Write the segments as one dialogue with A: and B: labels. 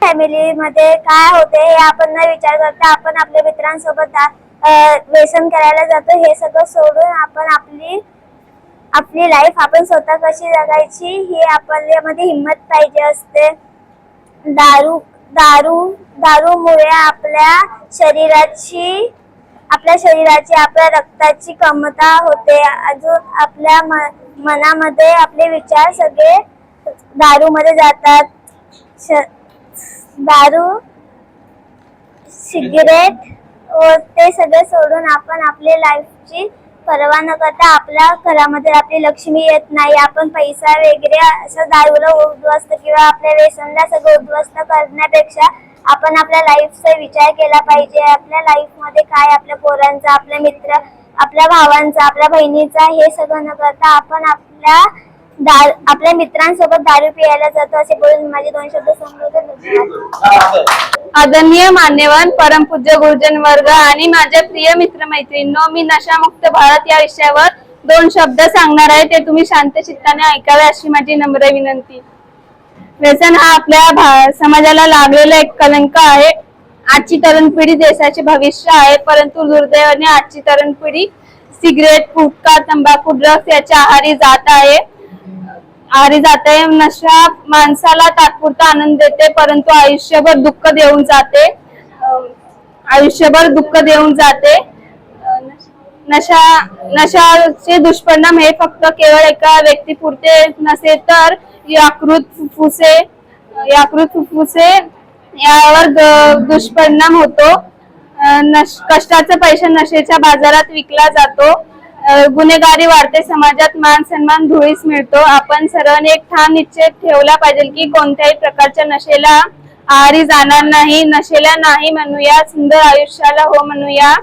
A: Family मध्ये काय होते हे आपण न विचार करता आपण आपल्या मित्रांसोबत व्यसन करायला जातो। हे सगळं सोडून आपण आपली लाईफ आपण स्वतः कशी जगायची ही आपल्यामध्ये हिम्मत पाहिजे असते। दारूमुळे आपल्या शरीराची आपल्या रक्ताची कमतरता होते। अजून आपल्या मनामध्ये आपले विचार सगळे दारूमध्ये जातात। दारू सिगरेट व ते सगळे सोडून आपण आपल्या लाईफची पर्वा न करता आपल्या घरामध्ये आपली लक्ष्मी येत नाही। आपण पैसा वगैरे असं दारूला उद्ध्वस्त किंवा आपल्या व्यसनाला सगळं उद्ध्वस्त करण्यापेक्षा आपण आपल्या लाईफचा विचार केला पाहिजे। आपल्या लाईफ मध्ये काय आपल्या पोरांचा, आपल्या मित्र, आपल्या भावांचा, आपल्या बहिणीचा हे सगळं न करता आपण आपल्या मित्रांसोबत दारू पियायला जातो। असे बोलून माझे 2 शब्द संपवतो।
B: आदरणीय मान्यवर परमपूज्य गुरुजन वर्ग आणि माझ्या प्रिय मित्र मैत्रिणींनो, मी नशामुक्त भारत या विषयावर 2 शब्द सांगणार आहे। ते तुम्ही शांत चित्ताने ऐकावे अशी माझी नम्र विनंती। व्यसन हा आपल्या समाजाला लागलेला एक कलंक आहे। आजची तरुण पिढी देशाचे भविष्य आहे, परंतु दुर्दैवाने आजची तरुण पिढी सिगरेट, गुटखा, तंबाखू, ड्रग्स याच्या आहारी जात आहे। नशा माणसाला तात्पुरता आनंद देते, परंतु आयुष्यभर दुःख देऊन जाते। नशाचे दुष्परिणाम हे फक्त केवळ एका व्यक्तीपुरते नसे तर यकृत, फुफ्फुसे यावर दुष्परिणाम होतो। कष्टाचा पैसा नशेच्या बाजारात विकला जातो। गुन्हेगारी वाढते, समाजात मान सन्मान धुळीस मिळतो। आपण सर्वांनी एक ठाम निश्चय ठेवला पाहिजे की कोणत्याही प्रकारच्या नशेला आहारी जाणार नाही। नशेला नाही म्हणूया, सुंदर आयुष्याला हो म्हणूया।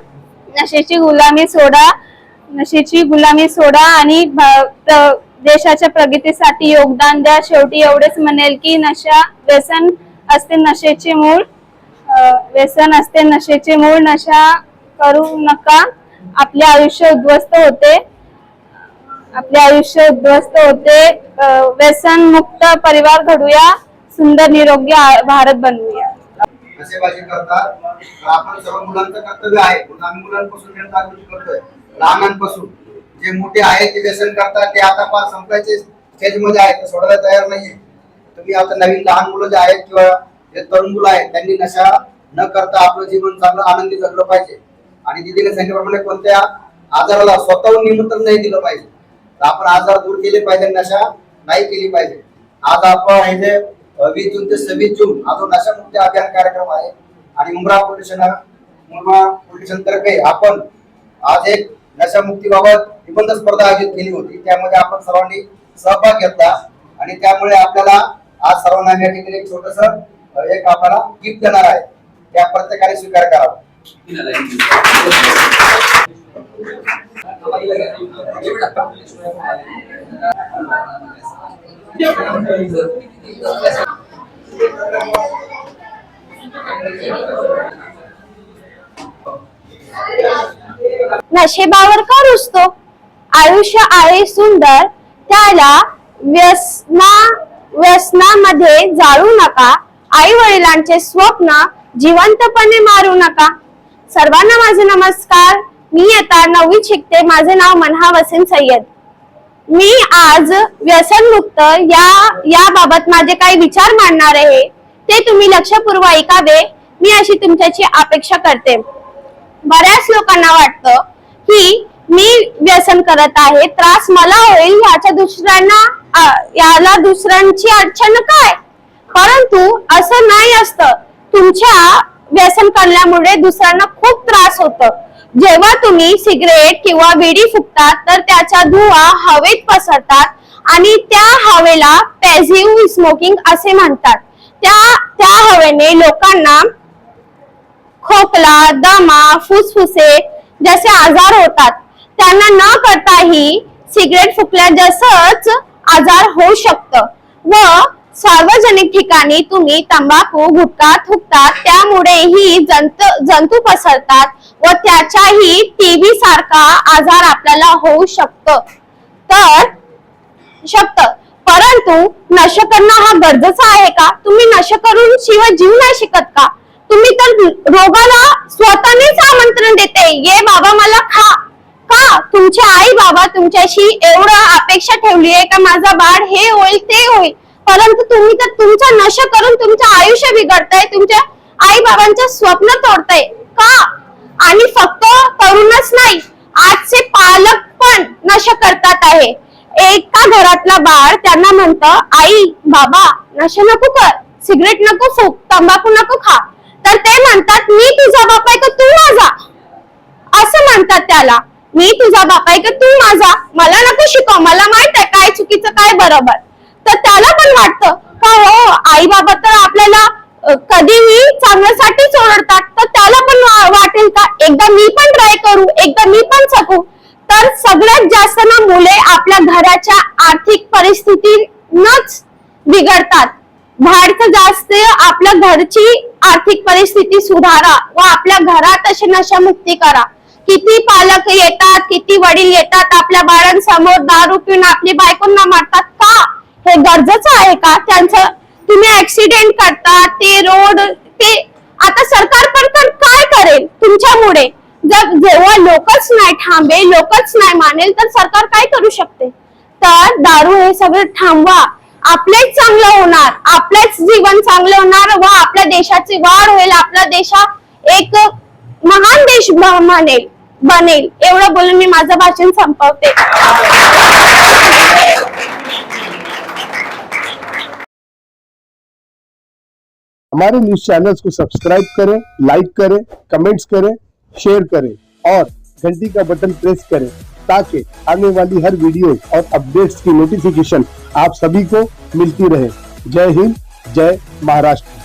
B: नशेची गुलामी सोडा आणि देशाच्या प्रगतीसाठी योगदान द्या। शेवटी एवढेच म्हणेल की व्यसन असते नशेचे मूळ। नशा करू नका, आपले आयुष्य उद्ध्वस्त होते। व्यसन मुक्त परिवार घडूया, सुंदर निरोगी भारत बनवूया।
C: नशेबाजी करतात तर आपण सर्व मुलांचं कर्तव्य आहे, आम्ही मुलांपासून जागृती करतोय। लहानांपासून जे मोठे आहेत ते व्यसन करतात ते आता फार संपल्याचे स्टेज मध्ये आहेत, सोडायला तयार नाहीये। तुम्ही आता नवीन लहान मुलं जे आहेत किंवा जे तरुण मुलं आहेत त्यांनी नशा न करता आपलं जीवन चांगलं आनंदी जगलं पाहिजे। आणि दिदीने सांगितल्याप्रमाणे कोणत्या आजाराला स्वतःहून निमंत्रण नाही दिलं पाहिजे। तर आपण आजार दूर केले पाहिजे, नशा नाही केली पाहिजे। आज आपण हे जे 20 जून ते 26 जून हा जो नशामुक्ती अभियान कार्यक्रम आहे आणि मुंब्रा पोलिस तर्फे आपण आज एक नशामुक्तीबाबत निबंध स्पर्धा आयोजित केली होती। त्यामध्ये आपण सर्वांनी सहभाग घेतला आणि त्यामुळे आपल्याला आज सर्वांना या ठिकाणी एक छोटस एक आपल्याला गिफ्ट देणार आहे, त्या प्रत्येकाने स्वीकार करावा।
A: नशेबावर का रुसतो? आयुष्य आहे सुंदर, त्याला व्यसनामध्ये जाळू नका। आई वडिलांचे स्वप्न जिवंतपणे मारू नका। सर्वांना माझे नमस्कार। मी आता 9वीत शिकते। माझे नाव मनहा वसीम सय्यद। मी आज व्यसनमुक्त याबाबत माझे काही विचार मांडणार आहे, ते तुम्ही लक्षपूर्वक ऐकावे मी अशी तुमच्याची अपेक्षा करते। बऱ्याच लोकांना वाटतं की मी व्यसन करत आहे, त्रास मला होईल, याला दुसऱ्यांची अडचण काय? परंतु असं नाही असतं। तुमच्या व्यसन करण्यामुळे दुसऱ्यांना खूप त्रास होतो। जेव्हा तुम्ही सिगरेट किंवा बिडी फुकतात तर त्याचा धुवा हवेत पसरतात आणि त्या हवेला पॅसिव्ह स्मोकिंग असे म्हणतात। त्या हवेने लोकांना खोकला, दमा, फुफ्फुसे जसे आजार होतात। त्यांना न करताही सिगरेट फुकल्या जसंच आजार होऊ शकतं व सार्वजनिक ठिकाणी तुम्ही तंबाखू, गुटखा थुकतात, त्यामुळेही जंतू पसरतात व त्याचाही टीबी सारखा आजार आपल्याला होऊ शकतं। परंतु नशा करणं हा गरजेचा आहे का? तुम्ही नशा करून शिवाय जीव नाही शिकत का? तुम्ही तर रोगाला स्वतःनेच आमंत्रण देते, ये बाबा मला खा. का? तुमचे आई बाबा तुमच्याशी एवढं अपेक्षा ठेवली आहे का माझा बाळ हे होईल ते होईल, परंतु तुम्ही तर तुमचा नशा करून तुमचं आयुष्य बिघडताय, तुमच्या आई बाबांचं स्वप्न तोडताय का? आणि फक्त तरुणच नाही, आजचे पालक पण नशा करतात आहे. एका घरातला बाळ त्यांना म्हणतं, आई बाबा नशा नको कर, सिगरेट नको फूक, तंबाखू नको खा. तर ते म्हणतात, मी तुझा बाप आहे का तू माझा? असं म्हणतात त्याला, मी तुझा बाप आहे का तू माझा? मला नको शिकव, मला माहित आहे काय चुकीचं काय बरोबर. तर त्याला पण वाटतं का हो आई बाबा तर आपल्याला कधीही चांगल्यासाठीच ओरडतात, तर त्याला पण वाटेल का एकदा मी पण ट्राय करू, एकदा मी पण शकू. तर सगळ्यात जास्त ना मुले आपल्या घराच्या आर्थिक परिस्थितीनच बिघडतात. बाहेरचं जास्त आपल्या घरची आर्थिक परिस्थिती सुधारा व आपल्या घरात अशी नशामुक्ती करा. किती पालक येतात, किती वडील येतात आपल्या बाळांसमोर दारू पिऊन आपली बायकोंना मारतात का? हे गरजेचं आहे का? त्यांचं तुम्ही ऍक्सिडेंट करतात, ते रोड ते आता सरकार पण काय करेल तुमच्यामुळे? जर जेव्हा लोकच नाही थांबे, लोकच नाही मानेल, तर सरकार काय करू शकते? तर दारू हे सगळं थांबवा, आपलेच चांगलं होणार, आपलेच जीवन चांगलं होणार व आपल्या देशाची वाढ होईल, आपला देश एक महान देश बनेल. एवढं बोलून मी माझं भाषण संपवते.
D: हमारे न्यूज चैनल्स को सब्सक्राइब करें, लाइक करें, कमेंट्स करें, शेयर करें और घंटी का बटन प्रेस करें ताकि आने वाली हर वीडियो और अपडेट्स की नोटिफिकेशन आप सभी को मिलती रहे. जय हिंद, जय महाराष्ट्र.